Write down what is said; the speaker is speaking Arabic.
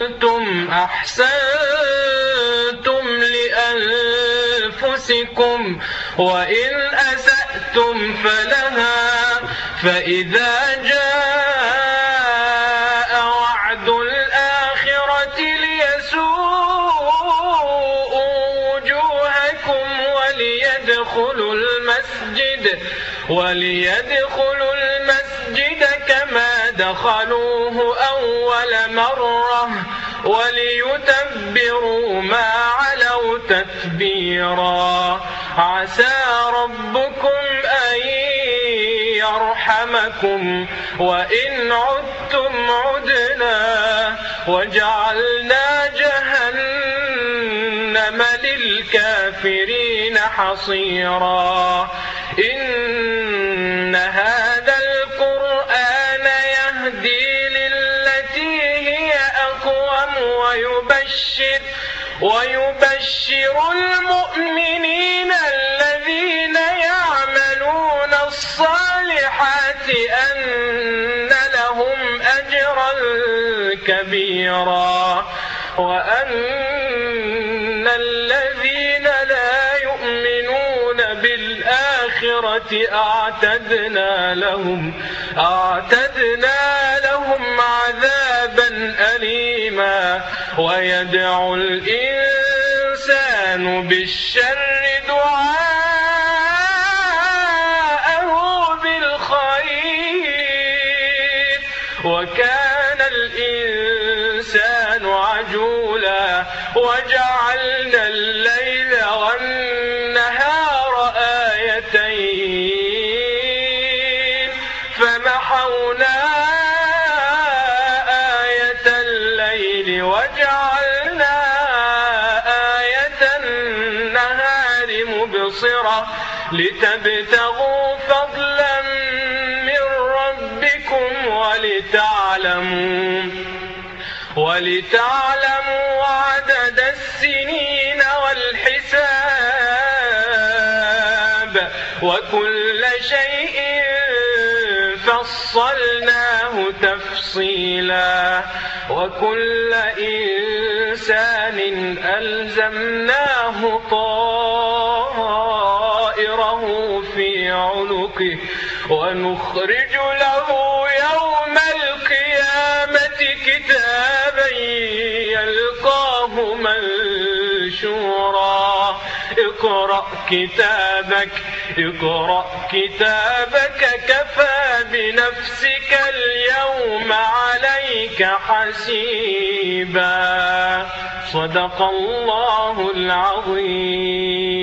أنتم أحسنتم لأنفسكم وإن أسأتم فلها فإذا جاء وعد الآخرة ليسوءوا وجوهكم وليدخلوا المسجد كما دخلوه أول مرة وليتبروا ما علوا تتبيرا. عسى ربكم أن يرحمكم وإن عدتم عدنا وجعلنا جهنم للكافرين حصيرا. إن هذا القرآن يهدي للتي هي أقوم ويبشر المؤمنين الذين يعملون الصالحات أن لهم أجرا كبيرا وأن الذين لا يؤمنون بالآخرة أعتدنا لهم عذابا أليما. ويدعو الإنسان بالشر دعاءه بالخير وكان الإنسان عجولا. وجعلنا الليل والنهار آيتين فمحونا آية الليل وجعلنا آية النهار مبصرة لتبتغوا فضلا من ربكم ولتعلموا عدد السنين والحساب وكل شيء فصلناه تفصيلا. وكل إنسان ألزمناه طائره في عنقه ونخرج له يوم القيامة كتابا يلقاه منشورا. اقرأ كتابك كفى بنفسك اليوم عليك حسيبا. صدق الله العظيم.